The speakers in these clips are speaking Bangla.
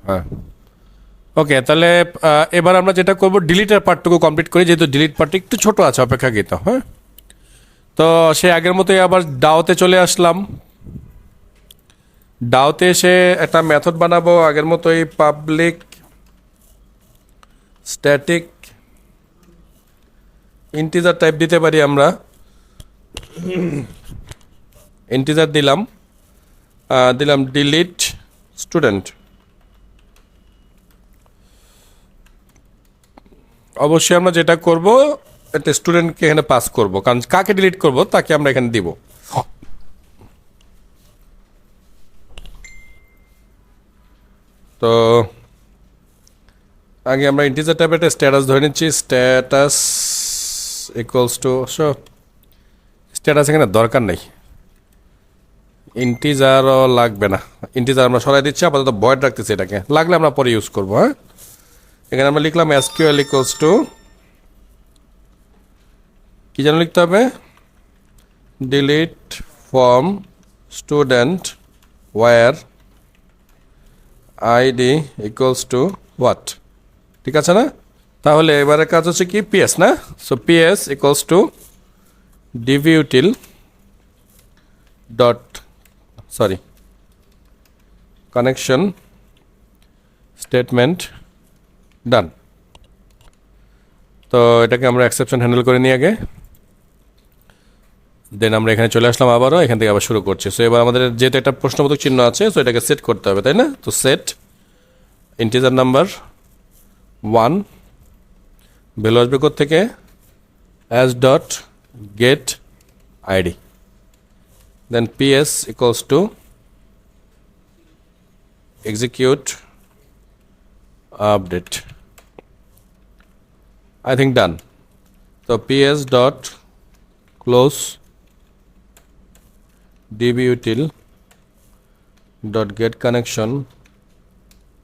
হ্যাঁ ওকে, তাহলে এবার আমরা যেটা করব ডিলিটের পার্টটুকু কমপ্লিট করি, যেহেতু ডিলিট পার্টটা একটু ছোট আছে অপেক্ষাকৃত। হ্যাঁ, তো সে আগের মতোই আবার ডাওতে চলে আসলাম। ডাওতে এসে একটা মেথড বানাবো আগের মতোই, পাবলিক স্ট্যাটিক ইন্টিজার টাইপ দিতে পারি আমরা। ইন্টিজার দিলাম, দিলাম ডিলিট স্টুডেন্ট। অবশ্যই আমরা যেটা করব একটা স্টুডেন্টকে এখানে পাস করব, কারণ কাকে ডিলিট করব তাকে আমরা এখানে দিব। তো আগে আমরা ইন্টিজার টাইপের একটা স্ট্যাটাস ধরে নিচ্ছি, স্ট্যাটাস ইকুয়ালস টু, স্ট্যাটাস এখানে দরকার নেই, ইন্টিজারও লাগবে না, ইন্টিজার আমরা সরাই দিচ্ছি, আপাতত ভয়েড রাখতেছি, এটাকে লাগলে আমরা পরে ইউজ করবো। হ্যাঁ, এখানে আমরা লিখলাম এসকিউএল ইকুয়ালস টু, কি যেন লিখতে হবে, delete from student where ID equals to what, ঠিক আছে না? তাহলে এবারে কাজ হচ্ছে কি, পিএস না, so PS equals to DBUtil dot connection statement done. তো এটাকে আমরা এক্সেপশন হ্যান্ডেল করে নিই আগে, দেন আমরা এখানে চলে আসলাম, আবারও এখান থেকে আবার শুরু করছি। সো এবার আমাদের যেহেতু একটা প্রশ্নবোধক চিহ্ন আছে, সো এটাকে সেট করতে হবে, তাই না? তো সেট ইন্টিজার নাম্বার 1, ভ্যালু আসবে কোথা থেকে, as dot get ID, then PS equals to execute update, I think done. So ps dot close dbutil dot get connection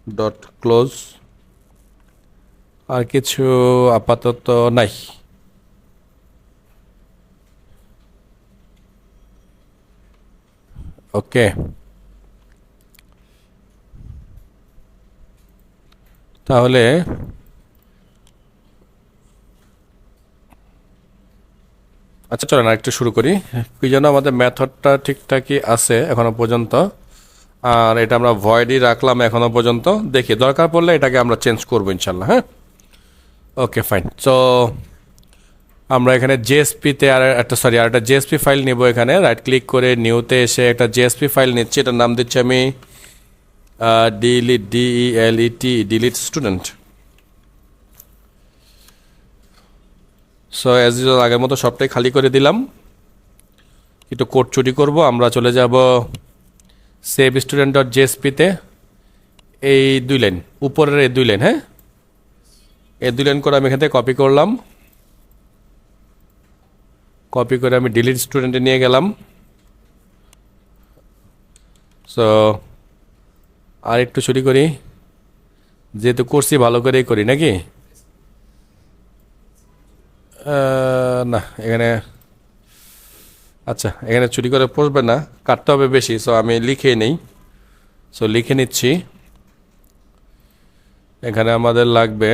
dot close, আর কিছু আপাতত নাই। ওকে, তাহলে আচ্ছা চলেন আরেকটু শুরু করি। কি যেন আমাদের মেথডটা ঠিকঠাকই আছে এখনো পর্যন্ত, আর এটা আমরা ভয়েডই রাখলাম এখনো পর্যন্ত। দেখি দরকার পড়লে এটাকে আমরা চেঞ্জ করবো ইনশাল্লাহ। হ্যাঁ, ওকে ফাইন। সো আমরা এখানে জেএসপিতে আর একটা জেএসপি ফাইল নিব। এখানে রাইট ক্লিক করে নিউতে এসে একটা জেএসপি ফাইল নিচ্ছি, এটার নাম দিচ্ছি আমি delete student. So as usual আগের মতো সবটাই খালি করে দিলাম, একটু কোড চুরি করব। আমরা চলে যাব সেভ স্টুডেন্ট ডট জেএসপিতে, এই 2 লাইন উপরের এই 2 লাইন, হ্যাঁ এই 2 লাইন করে আমি এখান থেকে কপি করলাম, কপি করে আমি ডিলিট স্টুডেন্টে নিয়ে গেলাম। সো আর একটু চুরি করি, যেহেতু করছি ভালো করেই করি নাকি, না এখানে আচ্ছা এখানে চুরি করে পড়বে না, কাটতে হবে বেশি। সো আমি লিখে নেই, সো লিখে নিচ্ছি। এখানে আমাদের লাগবে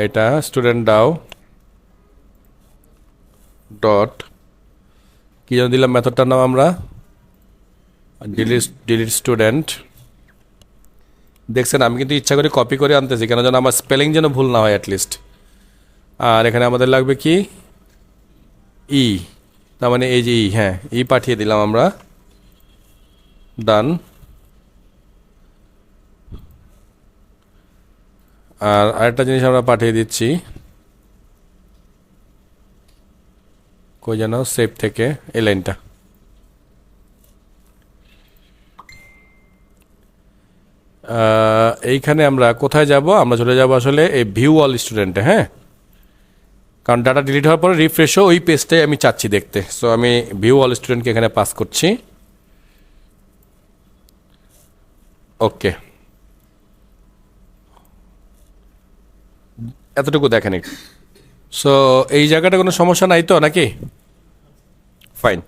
এটা স্টুডেন্ট ডাও ডট, কি যেন দিলাম মেথডটার নাম আমরা, ডিলিট স্টুডেন্ট। দেখছেন আমি কিন্তু ইচ্ছা করে কপি করে আনতেছি, কেন যেন আমার স্পেলিং যেন ভুল না হয় অ্যাটলিস্ট। আর এখানে আমাদের লাগবে কি, ই, তার মানে এই যে ই, হ্যাঁ ই পাঠিয়ে দিলাম আমরা, ডান। আর আরেকটা জিনিস আমরা পাঠিয়ে দিচ্ছি, কই যেন, সেভ থেকে এই লাইনটা। এইখানে আমরা কোথায় যাব, আমরা চলে যাব আসলে এই ভিউ অল স্টুডেন্টে। হ্যাঁ, কারণ ডাটা ডিলিট হওয়ার পরে রিফ্রেশও ওই পেজটাই আমি চাচ্ছি দেখতে। সো আমি ভিউ অল স্টুডেন্টকে এখানে পাস করছি। ওকে, এতটুকু দেখেন। সো এই জায়গাটা কোনো সমস্যা নাই তো নাকি? ফাইন।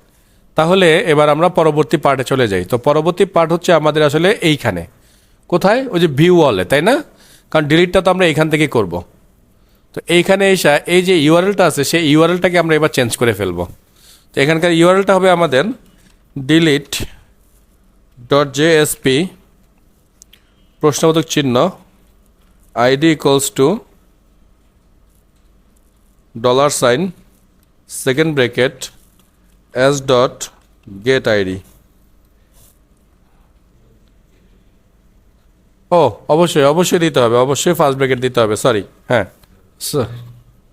তাহলে এবার আমরা পরবর্তী পার্টে চলে যাই। তো পরবর্তী পার্ট হচ্ছে আমাদের আসলে এইখানে, কোথায়, ওই যে ভিউ ওয়ালে, তাই না? কারণ ডিলিটটা তো আমরা এইখান থেকে করব। তো এইখানে এসে এই যে ইউআরএলটা আছে সেই ইউআরএলটাকে আমরা এবার চেঞ্জ করে ফেলবো। তো এখানকার ইউআরএলটা হবে আমাদের delete.jsp প্রশ্নবোধক চিহ্ন id equals to $, second bracket as dot get ID. ও অবশ্যই অবশ্যই দিতে হবে, অবশ্যই ফার্স্ট ব্র্যাকেট দিতে হবে, সরি। হ্যাঁ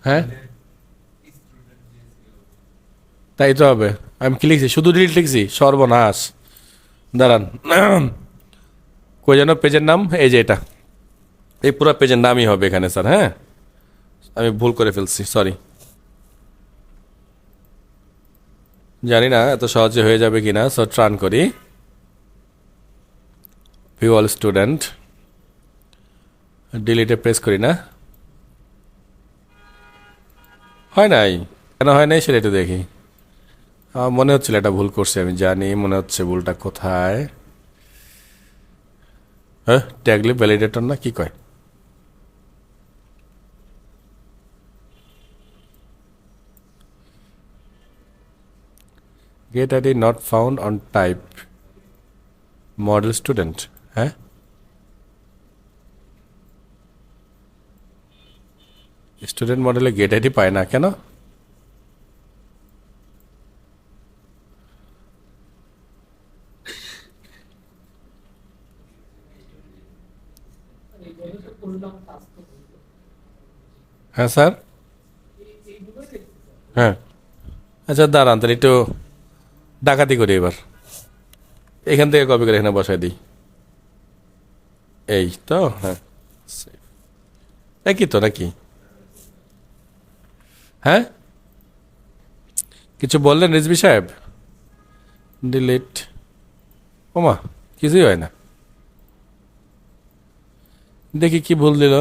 হ্যাঁ তাই তো হবে। আমি কি লিখছি, শুধু ডিলিট লিখছি, সর্বনাশ। দাঁড়ান, কই যেন পেজের নাম, এই যে এটা, এই পুরো পেজের নামই হবে এখানে স্যার। হ্যাঁ আমি ভুল করে ফেলছি, সরি। জানি না এত সহজে হয়ে যাবে কিনা, সো ট্রান করি। ভিউ অল স্টুডেন্ট, ডিলিটে প্রেস করি না, হয় নাই। কেন হয় নাই সেটা একটু দেখি। মনে হচ্ছিল এটা ভুল করছি, আমি জানি, মনে হচ্ছে ভুলটা কোথায়। হ্যাঁ ট্যাগলি ভ্যালিডেটর না কি কয়? Get ID not found on type model student. হ্যাঁ স্টুডেন্ট মডেলে গেট আইডি পায় না কেন? হ্যাঁ স্যার, হ্যাঁ আচ্ছা দাঁড়ান তাহলে একটু ডাকাতি করি এবার। এখান থেকে কপি করে এখানে বসাই দিই, এই তো। হ্যাঁ একই তো নাকি? হ্যাঁ কিছু বললেন রিজভি সাহেব? ডিলিট, ওমা কিছুই হয় না, দেখি কি ভুল দিল।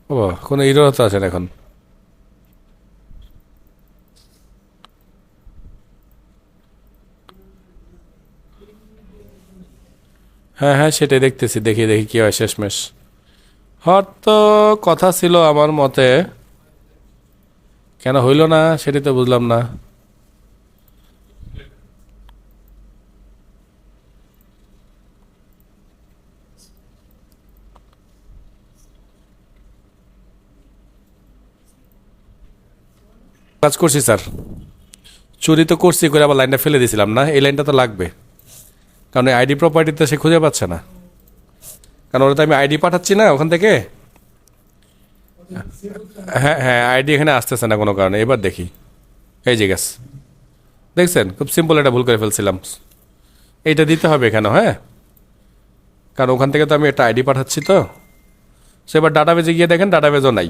ও কোনো ইরর তো আছে না এখন? হ্যাঁ হ্যাঁ সেটাই দেখতেছি, দেখি দেখি কি হয় শেষমেশ। হয়তো কথা ছিল আমার মতে, কেন হইল না সেটাই তো বুঝলাম না। কাজ করছি স্যার, চুরি তো করছি করে আবার লাইনটা ফেলে দিয়েছিলাম না, এই লাইনটা তো লাগবে, কারণ আইডি প্রপার্টিতে সে খুঁজে পাচ্ছে না, কারণ ওটা তো আমি আইডি পাঠাচ্ছি না ওখান থেকে। হ্যাঁ হ্যাঁ আইডি এখানে আসতেছে না কোনো কারণে, এবার দেখি, এই যে গেছে, দেখছেন খুব সিম্পল, এটা ভুল করে ফেলছিলাম। এইটা দিতে হবে এখানে, হ্যাঁ কারণ ওখান থেকে তো আমি একটা আইডি পাঠাচ্ছি, তো সে এবার ডাটাবেজে গিয়ে দেখেন ডাটাবেজও নাই।